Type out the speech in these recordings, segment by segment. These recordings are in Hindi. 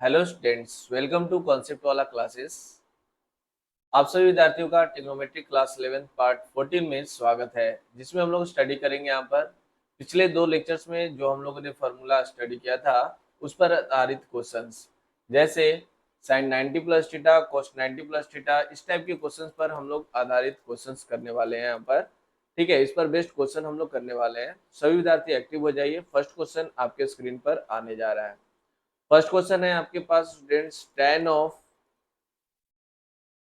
Hello students, welcome to concept Wala classes. आप सभी विद्यार्थियों का ट्रिग्नोमेट्री क्लास 11 पार्ट 14 में स्वागत है, जिसमें हम लोग स्टडी करेंगे। यहाँ पर पिछले दो लेक्चर्स में जो हम लोगों ने फॉर्मूला स्टडी किया था उस पर आधारित क्वेश्चंस, जैसे साइन 90 प्लस थीटा, कोस 90 प्लस थीटा, इस टाइप के क्वेश्चंस पर हम लोग आधारित क्वेश्चंस करने वाले हैं यहाँ पर। ठीक है, इस पर बेस्ड क्वेश्चन हम लोग करने वाले हैं। सभी विद्यार्थी एक्टिव हो जाइए। फर्स्ट क्वेश्चन आपके स्क्रीन पर आने जा रहा है। फर्स्ट क्वेश्चन है आपके पास students,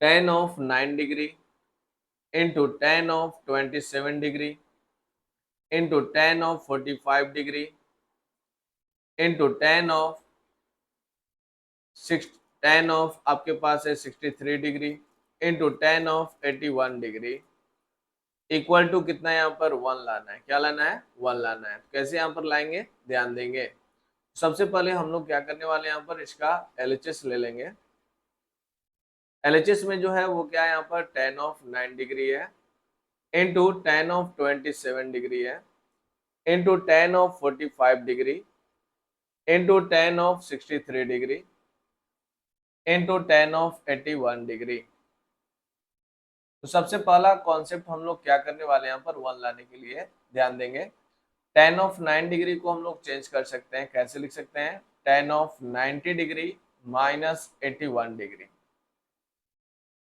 tan of 9 degree into tan of 27 degree into tan of 45 degree into tan of आपके पास है 63 degree into tan of 81 degree equal to कितना है? यहाँ पर 1 लाना है। क्या लाना है? 1 लाना है। तो कैसे यहाँ पर लाएंगे, ध्यान देंगे। सबसे पहले हम लोग क्या करने वाले हैं, यहाँ पर इसका LHS ले लेंगे। LHS में जो है वो क्या है, यहाँ पर tan of 9 डिग्री है इंटू tan of 27 डिग्री है into tan of 45 degree into tan of 63 degree into tan of 81 degree. तो सबसे पहला कॉन्सेप्ट हम लोग क्या करने वाले हैं, यहाँ पर 1 लाने के लिए ध्यान देंगे। tan of 9 डिग्री को हम लोग चेंज कर सकते हैं। कैसे लिख सकते हैं? tan of 90 degree minus 81 degree.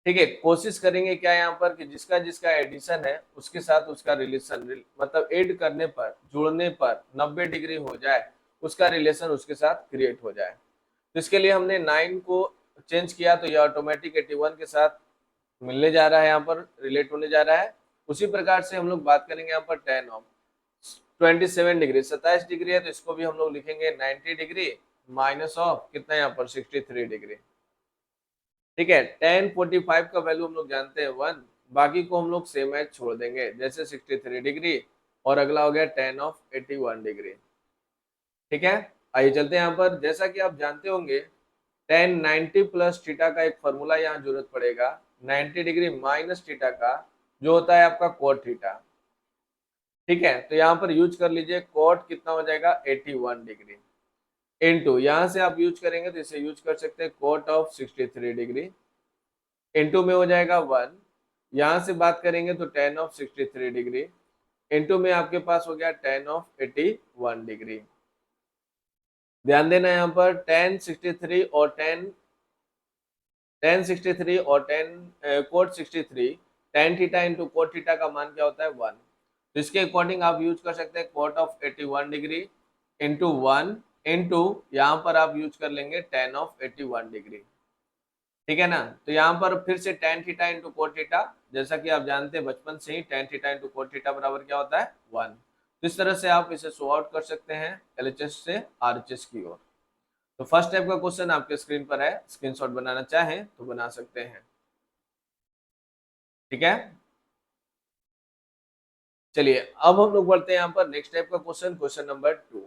ठीक है, कोशिश करेंगे क्या यहाँ पर कि जिसका जिसका एडिशन है उसके साथ उसका रिलेशन, मतलब ऐड करने पर, जोड़ने पर 90 डिग्री हो जाए, उसका रिलेशन उसके साथ क्रिएट हो जाए। तो इसके लिए हमने 9 को चेंज किया तो ये ऑटोमेटिक 81 के साथ मिलने जा रहा है, यहाँ पर रिलेट होने जा रहा है। उसी प्रकार से हम लोग बात करेंगे यहाँ पर tan ऑफ 27 डिग्री, 27 डिग्री है तो इसको भी हम लोग लिखेंगे 90 डिग्री माइनस ऑफ कितना, यहाँ पर 63 डिग्री। ठीक है, tan 45 का वैल्यू हम लोग जानते हैं 1, बाकी को हम लोग सेम एज छोड़ देंगे, जैसे 63 डिग्री और अगला हो गया tan ऑफ 81 डिग्री। ठीक है, आइए चलते हैं यहाँ पर। जैसा कि आप जानते होंगे tan 90 प्लस थीटा का एक फॉर्मूला यहाँ जरूरत पड़ेगा, 90 डिग्री माइनस थीटा का जो होता है आपका कोट थीटा। ठीक है, तो यहाँ पर यूज कर लीजिए कोट कितना हो जाएगा 81 डिग्री इंटू, यहाँ से आप यूज करेंगे तो इसे यूज कर सकते हैं कोट ऑफ 63 डिग्री इंटू में हो जाएगा 1, यहाँ से बात करेंगे तो tan ऑफ 63 डिग्री इंटू में आपके पास हो गया tan ऑफ 81 डिग्री। ध्यान देना यहाँ पर tan 63 और tan 63 और cot 63, tan theta into cot theta का मान क्या होता है 1। तो इसके अकॉर्डिंग आप यूज कर सकते हैं cot of 81 degree into 1 into यहाँ पर आप यूज कर लेंगे tan ऑफ 81 डिग्री। ठीक है ना, तो यहाँ पर फिर से tan theta into cot theta, जैसा कि आप जानते हैं बचपन से ही tan theta into cot theta बराबर क्या होता है 1। तो इस तरह से आप इसे सो आउट कर सकते हैं LHS से RHS की ओर। तो फर्स्ट टाइप का क्वेश्चन आपके स्क्रीन पर है, स्क्रीनशॉट बनाना चाहें तो बना सकते हैं। ठीक है, चलिए अब हम लोग बढ़ते हैं यहाँ पर नेक्स्ट टाइप का question, question number 2।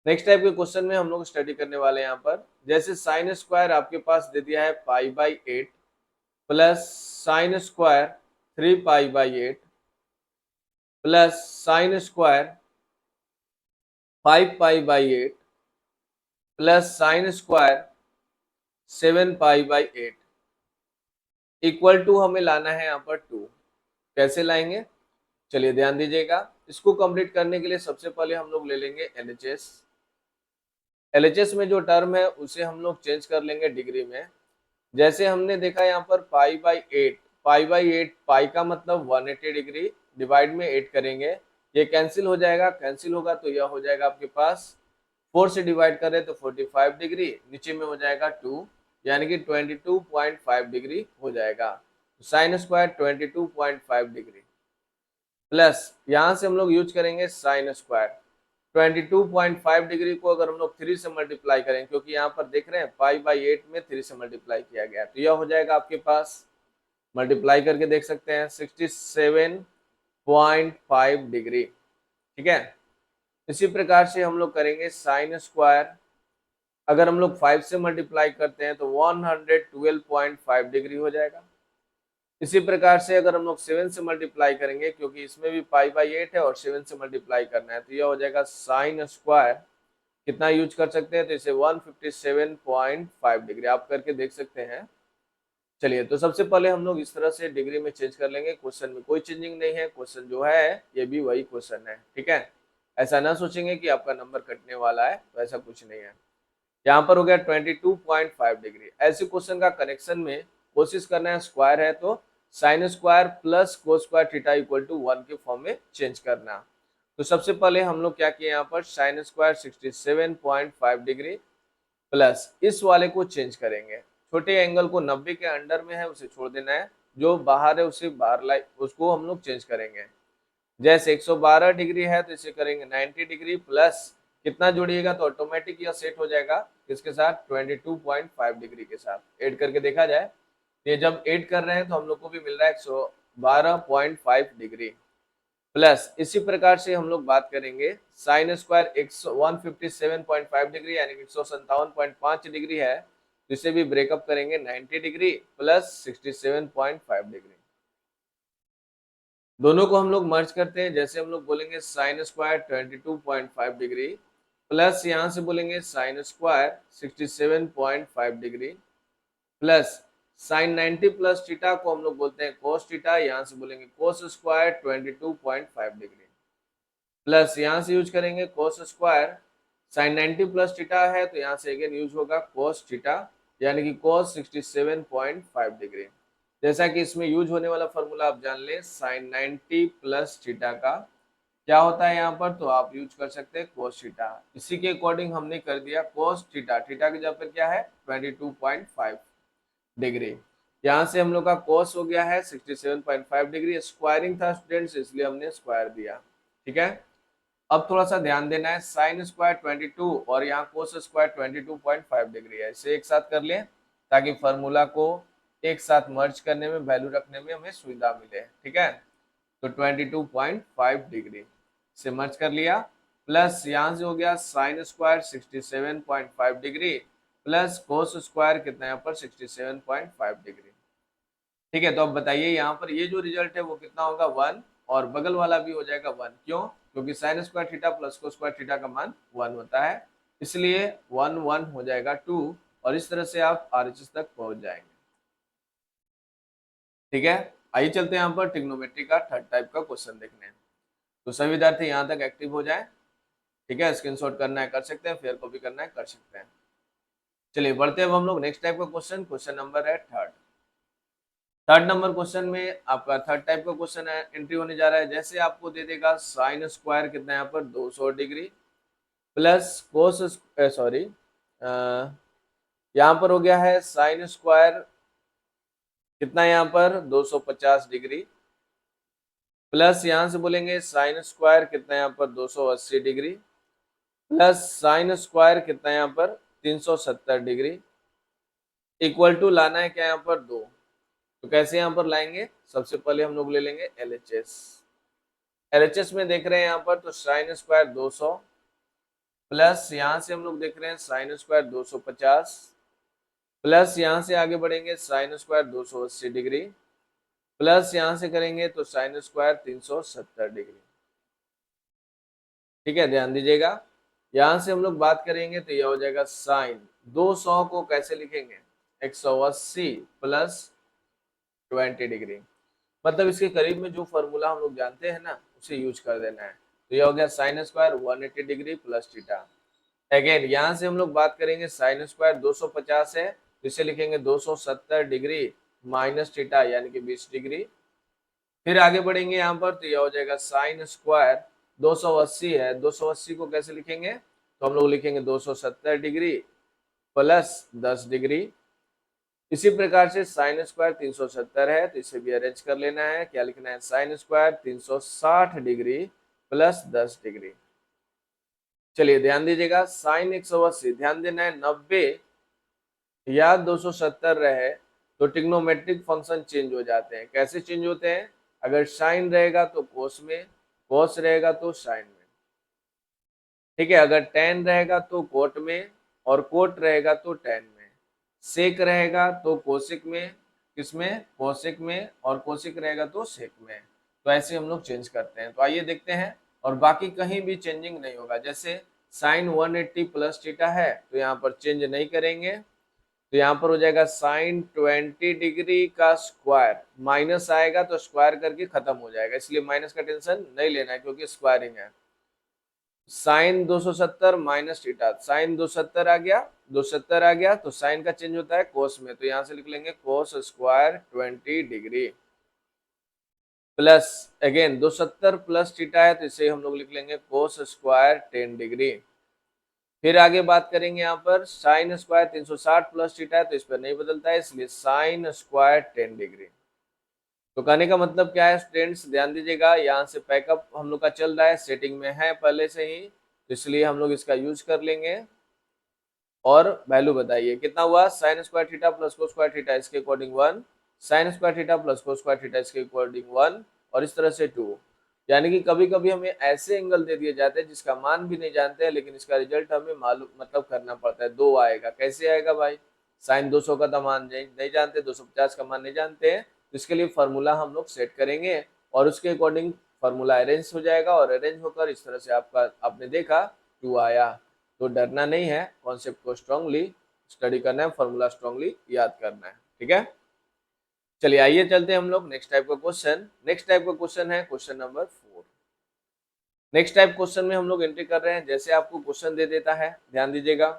Next type के क्वेश्चन में हम लोग स्टडी करने वाले हैं यहाँ पर, जैसे साइन स्क्वायर आपके पास दे दिया है π/8 plus sine square 3π/8 plus sine square 5π/8 plus sine square 7π/8 equal to हमें लाना है यहाँ पर 2। कैसे लाएंगे, चलिए ध्यान दीजिएगा। इसको कंप्लीट करने के लिए सबसे पहले हम लोग ले लेंगे LHS। LHS में जो टर्म है उसे हम लोग चेंज कर लेंगे डिग्री में। जैसे हमने देखा यहाँ पर π/8 पाई का मतलब 180 डिग्री, डिवाइड में 8 करेंगे, ये कैंसिल हो जाएगा। कैंसिल होगा तो यह हो जाएगा आपके पास 4 से डिवाइड करें तो 45 डिग्री, नीचे में हो जाएगा 2, यानी कि 22.5 डिग्री हो जाएगा। साइन स्क्वायर 22.5 डिग्री प्लस यहाँ से हम लोग यूज करेंगे साइन स्क्वायर 22.5 डिग्री को अगर हम लोग 3 से मल्टीप्लाई करें, क्योंकि यहाँ पर देख रहे हैं π/8 में 3 से मल्टीप्लाई किया गया, तो यह हो जाएगा आपके पास, मल्टीप्लाई करके देख सकते हैं 67.5 डिग्री। ठीक है, इसी प्रकार से हम लोग करेंगे साइन स्क्वायर, अगर हम लोग 5 से मल्टीप्लाई करते हैं तो 112.5 डिग्री हो जाएगा। इसी प्रकार से अगर हम लोग 7 से मल्टीप्लाई करेंगे, क्योंकि इसमें भी π/8 है और 7 से मल्टीप्लाई करना है, तो यह हो जाएगा साइन स्क्वायर कितना यूज कर सकते हैं, तो इसे 157.5 डिग्री आप करके देख सकते हैं। चलिए, तो सबसे पहले हम लोग इस तरह से डिग्री में चेंज कर लेंगे। क्वेश्चन में कोई चेंजिंग नहीं है, क्वेश्चन जो है ये भी वही क्वेश्चन है, ठीक है। ऐसा ना सोचेंगे कि आपका नंबर कटने वाला है, तो ऐसा कुछ नहीं है। यहाँ पर हो गया 22.5 डिग्री। ऐसे क्वेश्चन का कनेक्शन में कोशिश करना है, स्क्वायर है तो sine square plus cos square theta equal to 1 के फॉर्म में चेंज करना। तो सबसे पहले हम लोग क्या किए, यहाँ पर साइन स्क्वायर 67.5 डिग्री प्लस इस वाले को चेंज करेंगे। छोटे एंगल को 90 के अंडर में है उसे छोड़ देना है, जो बाहर है उसे बाहर लाई, उसको हम लोग चेंज करेंगे। जैसे 112 डिग्री है तो इसे करेंगे 90 डिग्री प्लस कितना जोड़िएगा, तो ऑटोमेटिक यह सेट हो जाएगा किसके साथ, 22.5 डिग्री के साथ। ऐड करके देखा जाए, ये जब ऐड कर रहे हैं तो हम लोग को भी मिल रहा है 112.5 डिग्री प्लस इसी प्रकार से हम लोग बात करेंगे साइन स्क्वायर 157.5 डिग्री यानी कि 157.5 डिग्री है, तो इसे भी ब्रेकअप करेंगे 90 डिग्री प्लस 67.5 डिग्री। दोनों को हम लोग मर्ज करते हैं। जैसे हम लोग बोलेंगे साइन स्क्वायर 22.5 डिग्री प्लस यहाँ से बोलेंगे sine square 67.5 degree plus sign 90 plus theta को हम लोग बोलते हैं कोस थीटा, यहाँ से बोलेंगे कोस स्क्वायर 22.5 डिग्री प्लस यहाँ से यूज करेंगे cos square sine 90 plus theta है तो यहाँ से अगेन यूज होगा कोस थीटा यानी कि कोस 67.5 डिग्री। जैसा कि इसमें यूज होने वाला फॉर्मूला आप जान ले, साइन 90 प्लस थीटा का क्या होता है यहाँ पर, तो आप यूज कर सकते हैं कोस थीटा। इसी के अकॉर्डिंग हमने कर दिया कोस थीटा, थीटा की जगह पर क्या है 22.5 डिग्री। यहाँ से हम लोग का कोस हो गया है 67.5 डिग्री। स्क्वायरिंग था स्टूडेंट्स, इसलिए हमने स्क्वायर दिया, ठीक है। अब थोड़ा सा ध्यान देना है, साइन स्क्वायर 22 और यहाँ कोस स्क्वायर 22.5 डिग्री है, इसे एक साथ कर लें ताकि फॉर्मूला को एक साथ मर्ज करने में, वैल्यू रखने में हमें सुविधा मिले, ठीक है। तो 22.5 डिग्री से मर्ज कर लिया प्लस यहाँ से हो गया sine square 67.5 degree plus cos square कितना यहाँ पर 67.5 डिग्री, ठीक है। तो अब बताइए यहाँ पर ये जो रिजल्ट है वो कितना होगा 1 और बगल वाला भी हो जाएगा 1, क्यों, क्योंकि sign square theta plus cos square theta का मान 1 होता है, इसलिए 1 1 हो जाएगा 2 और इस तरह से आप RHS तक पहुंच जाएंगे, ठीक है। आइए चलते हैं यहाँ पर ट्रिग्नोमेट्री का थर्ड टाइप का क्वेश्चन देखने। तो सभी विद्यार्थी यहाँ तक एक्टिव हो जाए, ठीक है। स्क्रीनशॉट करना है कर सकते हैं, फेयर कॉपी करना है कर सकते हैं। चलिए बढ़ते हैं अब हम लोग नेक्स्ट टाइप का क्वेश्चन, क्वेश्चन नंबर है थर्ड नंबर क्वेश्चन में आपका थर्ड टाइप का क्वेश्चन है एंट्री होने जा रहा है। जैसे आपको दे देगा साइन स्क्वायर कितना यहाँ पर 200 डिग्री प्लस कोस सॉरी यहाँ पर हो गया है साइन स्क्वायर कितना यहाँ पर 250 डिग्री प्लस यहाँ से बोलेंगे साइन स्क्वायर कितना यहाँ पर 280 डिग्री प्लस साइन स्क्वायर कितना यहाँ पर 370 डिग्री इक्वल टू लाना है क्या यहाँ पर 2। तो कैसे यहाँ पर लाएंगे, सबसे पहले हम लोग ले लेंगे LHS। LHS में देख रहे हैं यहाँ पर तो साइन स्क्वायर 200 प्लस यहाँ से हम लोग देख रहे हैं साइन स्क्वायर 250 प्लस यहाँ से आगे बढ़ेंगे साइन स्क्वायर 280 डिग्री प्लस यहाँ से करेंगे तो साइन स्क्वायर 370 डिग्री, ठीक है। ध्यान दीजिएगा, यहाँ से हम लोग बात करेंगे तो यह हो जाएगा साइन 200 को कैसे लिखेंगे 180 प्लस 20 डिग्री, मतलब इसके करीब में जो फॉर्मूला हम लोग जानते हैं ना उसे यूज कर देना है। तो यह हो गया sine square 180 degree plus theta. Again यहाँ से हम लोग बात करेंगे साइन स्क्वायर 250 है तो इसे लिखेंगे 270 डिग्री माइनस थीटा यानी कि 20 डिग्री। फिर आगे बढ़ेंगे यहाँ पर तो यह हो जाएगा साइन स्क्वायर 280 है, 280 को कैसे लिखेंगे, तो हम लोग लिखेंगे 270 डिग्री प्लस 10 डिग्री। इसी प्रकार से साइन स्क्वायर 370 है तो इसे भी अरेंज कर लेना है, क्या लिखना है sine square 360 degree plus 10 degree. चलिए ध्यान दीजिएगा, साइन 180 ध्यान देना है 90 या 270 रहे तो ट्रिग्नोमेट्रिक फंक्शन चेंज हो जाते हैं। कैसे चेंज होते हैं, अगर साइन रहेगा तो कोस में, कोस रहेगा तो साइन में, ठीक है। अगर टेन रहेगा तो कोट में और कोट रहेगा तो टेन में, सेक रहेगा तो कोसिक में, किसमें कोसिक में, और कोसिक रहेगा तो सेक में। तो ऐसे हम लोग चेंज करते हैं। तो आइए देखते हैं, और बाकी कहीं भी चेंजिंग नहीं होगा। जैसे साइन 180 प्लस थीटा है, तो यहाँ पर चेंज नहीं करेंगे, तो यहाँ पर हो जाएगा साइन 20 डिग्री का स्क्वायर, माइनस आएगा तो स्क्वायर करके खत्म हो जाएगा, इसलिए माइनस का टेंशन नहीं लेना है क्योंकि स्क्वायरिंग है। साइन 270 माइनस थीटा, साइन 270 आ गया तो साइन का चेंज होता है कोस में, तो यहाँ से लिख लेंगे cos square 20 degree plus again 270 plus theta है तो इसे हम लोग लिख लेंगे कोस स्क्वायर 10 डिग्री। फिर आगे बात करेंगे यहाँ पर साइन स्क्वायर 360 प्लस थीटा है तो इस पर नहीं बदलता है, इसलिए साइन स्क्वायर 10 डिग्री। तो कहने का मतलब क्या है स्टूडेंट्स, ध्यान दीजिएगा, यहाँ से पैकअप हम लोग का चल रहा है, सेटिंग में है पहले से ही, तो इसलिए हम लोग इसका यूज कर लेंगे। और वैल्यू बताइए कितना हुआ, sine square theta plus cos square theta इसके according 1, sine square theta plus cos square theta इसके अकॉर्डिंग 1, और इस तरह से 2। यानी कि कभी कभी हमें ऐसे एंगल दे दिए जाते हैं जिसका मान भी नहीं जानते हैं, लेकिन इसका रिजल्ट हमें मालूम मतलब करना पड़ता है, 2 आएगा। कैसे आएगा भाई, साइन 200 का तो मान नहीं जानते, 250 का मान नहीं जानते हैं, तो इसके लिए फॉर्मूला हम लोग सेट करेंगे और उसके अकॉर्डिंग फॉर्मूला अरेंज हो जाएगा, और अरेंज होकर इस तरह से आपने देखा 2 आया। तो डरना नहीं है, कॉन्सेप्ट को स्ट्रांगली स्टडी करना है, फॉर्मूला स्ट्रांगली याद करना है, ठीक है। चलिए आइए चलते हैं हम लोग नेक्स्ट टाइप का क्वेश्चन। नेक्स्ट टाइप का क्वेश्चन है question number 4। Next type question में हम लोग एंट्री कर रहे हैं, जैसे आपको क्वेश्चन दे देता है, ध्यान दीजिएगा,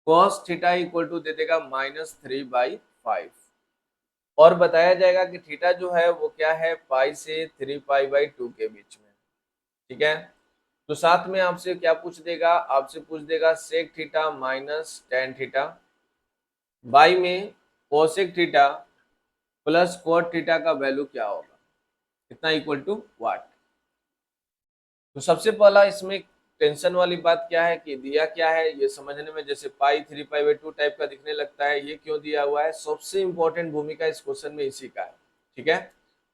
cos थीटा इक्वल टू दे देगा -3/5 और बताया जाएगा कि थीटा जो है वो क्या है, पाई से 3π/2 के बीच में, ठीक है। तो साथ में आपसे क्या पूछ देगा, आपसे पूछ देगा sec theta minus ten theta by में cosec theta plus cot theta का वैल्यू क्या होगा, कितना इक्वल टू व्हाट। तो सबसे पहला इसमें टेंशन वाली बात क्या है कि दिया क्या है, ये समझने में जैसे पाई 3π/2 टाइप का दिखने लगता है, ये क्यों दिया हुआ है, सबसे इंपॉर्टेंट भूमिका इस क्वेश्चन में इसी का है, ठीक है।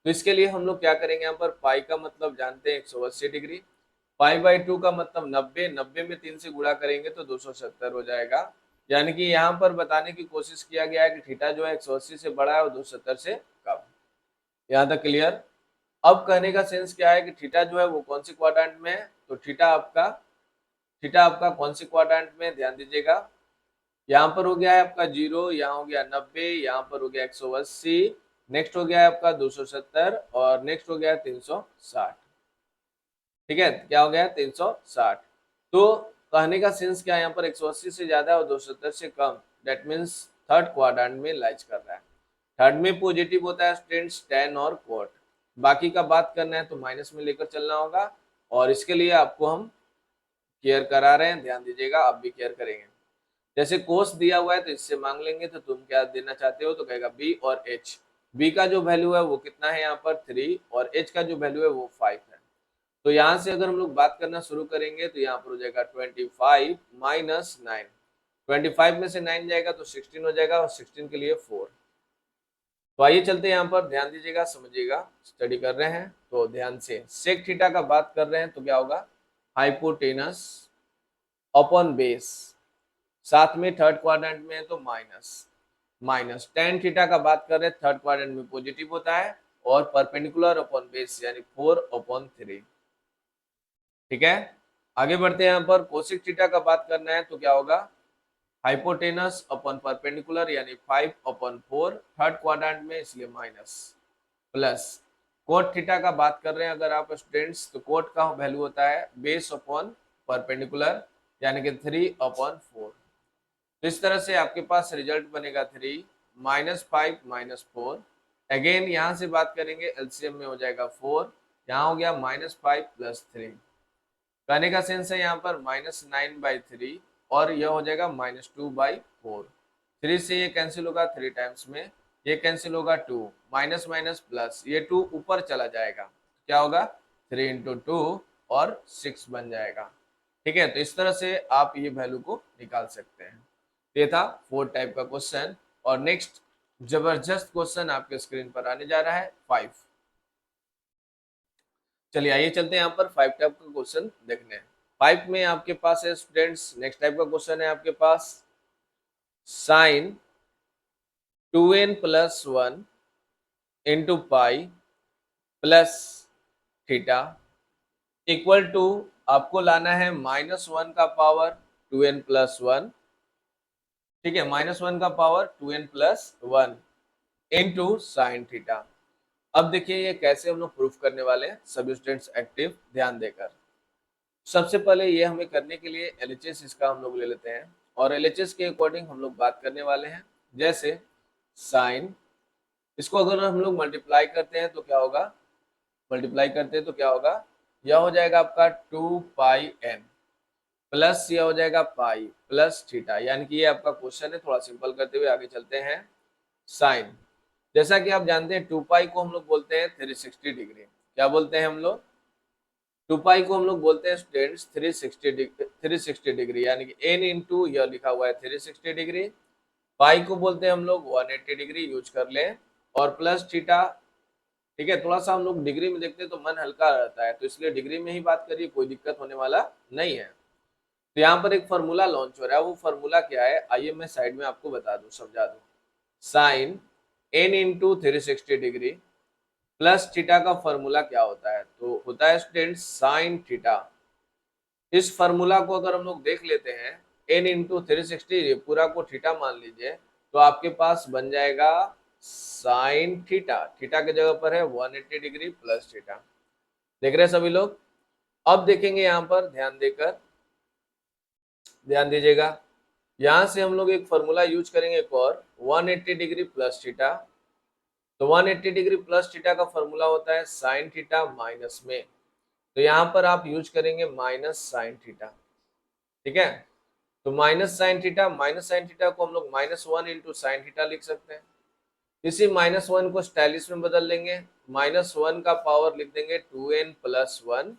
तो इसके लिए हम लोग क्या करेंगे, यहाँ पर पाई का मतलब जानते हैं 180 डिग्री, π/2 का मतलब 90, 90 में 3 से गुणा करेंगे तो 270 हो जाएगा। यानी कि यहाँ पर बताने की कोशिश किया गया है कि थीटा जो है 180 से बड़ा है और 270 से कम। यहाँ तक क्लियर। अब कहने का सेंस क्या है कि थीटा जो है वो कौन सी क्वाड्रेंट में है, तो थीटा आपका कौन सी क्वाड्रेंट में, ध्यान दीजिएगा, यहाँ पर हो गया है आपका 0, यहाँ हो गया 90, यहाँ पर हो गया 180, नेक्स्ट हो गया है आपका 270 और नेक्स्ट हो गया है 360, ठीक है। क्या हो गया 360। तो कहने का सेंस क्या है, यहाँ पर 180 से ज्यादा और 270 से कम, दैट मीन्स थर्ड क्वाड्रेंट में लाइज कर रहा है। थर्ड में पॉजिटिव होता है स्टूडेंट्स टेन और कोट, बाकी का बात करना है तो माइनस में लेकर चलना होगा, और इसके लिए आपको हम केयर करा रहे हैं, ध्यान दीजिएगा, आप भी केयर करेंगे। जैसे कोस दिया हुआ है तो इससे मांग लेंगे, तो तुम क्या देना चाहते हो, तो कहेगा बी और एच। बी का जो वैल्यू है वो कितना है यहाँ पर 3 और एच का जो वैल्यू है वो 5 है। तो यहाँ से अगर हम लोग बात करना शुरू करेंगे तो यहाँ पर हो जाएगा 25 माइनस 9, 25 में से 9 जाएगा तो 16 हो जाएगा, और 16 के लिए 4। तो आइए चलते हैं यहाँ पर, ध्यान दीजिएगा, समझिएगा, स्टडी कर रहे हैं तो ध्यान से। सेक थीटा का बात कर रहे हैं तो क्या होगा, हाइपोटेनस अपॉन बेस, साथ में थर्ड क्वाड्रेंट में है तो माइनस टेन थीटा का बात कर रहे हैं, थर्ड क्वाड्रेंट में पॉजिटिव होता है, और परपेंडिकुलर अपॉन बेस यानी 4/3, ठीक है। आगे बढ़ते हैं, यहाँ पर कोसेक थीटा का बात करना है तो क्या होगा, हाइपोटेनस अपॉन परपेंडिकुलर यानी 5/4, थर्ड क्वाड्रेंट में इसलिए माइनस, प्लस कोट थीटा का बात कर रहे हैं अगर आप स्टूडेंट्स, तो कोट का वैल्यू होता है बेस अपॉन परपेंडिकुलर यानी कि 3/4। तो इस तरह से आपके पास रिजल्ट बनेगा 3 -5 -4। अगेन यहाँ से बात करेंगे एलसीएम में हो जाएगा 4, यहाँ हो गया -5 + 3, कहने का सेंस है यहाँ पर -9/3 और यह हो जाएगा -2/4। 3 से ये कैंसिल होगा 3 टाइम्स में, ये कैंसिल होगा 2, माइनस माइनस प्लस, ये 2 ऊपर चला जाएगा, क्या होगा 3 × 2 और 6 बन जाएगा, ठीक है। तो इस तरह से आप ये वैल्यू को निकाल सकते हैं। ये था 4 टाइप का क्वेश्चन, और नेक्स्ट जबरदस्त क्वेश्चन आपके स्क्रीन पर आने जा रहा है 5। चलिए आइए चलते हैं यहाँ पर 5 टाइप का क्वेश्चन देखने हैं। 5 में आपके पास है स्टूडेंट्स, नेक्स्ट टाइप का क्वेश्चन है आपके पास sine 2n + 1 × pi plus theta equal to आपको लाना है -1 का पावर 2n+1, ठीक है, -1 का power 2n+1 into sine theta. अब देखिए ये कैसे हम लोग प्रूफ करने वाले हैं, सभी स्टूडेंट्स एक्टिव ध्यान देकर। सबसे पहले ये हमें करने के लिए एलएचएस इसका हम लोग ले लेते हैं और एलएचएस के अकॉर्डिंग हम लोग बात करने वाले हैं। जैसे साइन, इसको अगर हम लोग मल्टीप्लाई करते हैं तो क्या होगा, मल्टीप्लाई करते हैं तो क्या होगा, यह हो जाएगा आपका 2πn प्लस यह हो जाएगा पाई प्लस थीटा, यानी कि ये आपका क्वेश्चन है। थोड़ा सिंपल करते हुए आगे चलते हैं। साइन, जैसा कि आप जानते हैं 2π को हम लोग बोलते हैं 360 डिग्री। क्या बोलते हैं हम लोग, 2π को हम लोग बोलते हैं स्टूडेंट्स 360 डिग्री, यानी कि n इंटू यह लिखा हुआ है 360 डिग्री, पाई को बोलते हैं हम लोग 180 डिग्री, यूज कर लें, और प्लस थीटा। ठीक है, थोड़ा सा हम लोग डिग्री में देखते हैं तो मन हल्का रहता है, तो इसलिए डिग्री में ही बात करिए, कोई दिक्कत होने वाला नहीं है। तो यहाँ पर एक फॉर्मूला लॉन्च हो रहा है, वो फॉर्मूला क्या है आइए मैं साइड में आपको बता दूं, समझा दूं। Sine n into 360 degree plus theta का फॉर्मूला क्या होता है, तो होता है स्टूडेंट साइन थीटा। इस फॉर्मूला को अगर हम लोग देख लेते हैं, n इंटू 360 पूरा को थीटा मान लीजिए, तो आपके पास बन जाएगा साइन थीटा, थीटा के जगह पर है 180 डिग्री प्लस थीटा। देख रहे हैं सभी लोग। अब देखेंगे यहाँ पर ध्यान देकर, ध्यान दीजिएगा, यहां से हम लोग एक फॉर्मूला यूज करेंगे एक और, 180 डिग्री प्लस थीटा। तो 180 डिग्री प्लस थीटा का फॉर्मूला होता है साइन थीटा माइनस में, तो यहाँ पर आप यूज करेंगे माइनस साइन थीटा। ठीक है, तो माइनस साइन थीटा को हम लोग -1 इंटू साइन थीटा लिख सकते हैं। इसी -1 को स्टाइलिश में बदल लेंगे, -1 का पावर लिख देंगे 2n+1,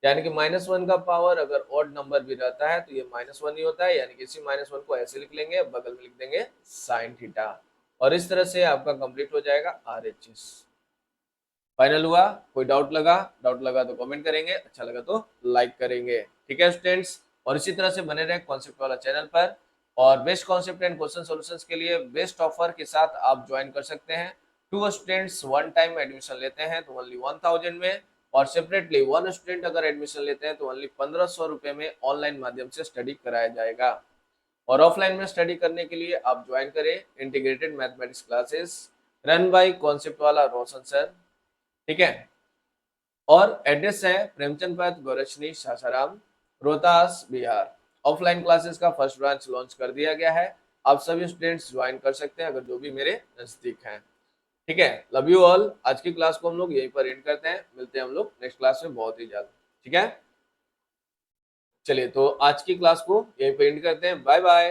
यानी कि -1 का पावर अगर ऑड नंबर भी रहता है तो ये -1 ही होता है, यानी कि इसी -1 को ऐसे लिख लेंगे, बगल में लिख देंगे साइन थीटा, और इस तरह से आपका कंप्लीट हो जाएगा RHS। फाइनल हुआ, कोई डाउट लगा, डाउट लगा तो कमेंट करेंगे, अच्छा लगा तो लाइक करेंगे। ठीक है स्टूडेंट्स, और इसी तरह से बने रहे कॉन्सेप्ट वाला चैनल पर, और best concept and question solutions के लिए बेस्ट ऑफर के साथ आप ज्वाइन कर सकते हैं। 2 स्टूडेंट्स वन टाइम एडमिशन लेते हैं तो ओनली 1000 में, और सेपरेटली 1 स्टूडेंट अगर एडमिशन लेते हैं तो ओनली 1500 रुपए में ऑनलाइन माध्यम से स्टडी कराया जाएगा। और ऑफलाइन में स्टडी करने के लिए आप ज्वाइन करें integrated mathematics classes run by concept वाला रोशन सर। ठीक है, और एड्रेस है प्रेमचंद पथ गोरचनी सासाराम, रोहतास बिहार। ऑफलाइन क्लासेस का फर्स्ट ब्रांच लॉन्च कर दिया गया है, आप सभी स्टूडेंट्स ज्वाइन कर सकते हैं अगर जो भी मेरे नजदीक हैं। ठीक है, लव यू ऑल। आज की क्लास को हम लोग यहीं पर एंड करते हैं, मिलते हैं हम लोग नेक्स्ट क्लास में बहुत ही जल्द। ठीक है, चलिए तो आज की क्लास को यहीं पर एंड करते हैं, बाय बाय।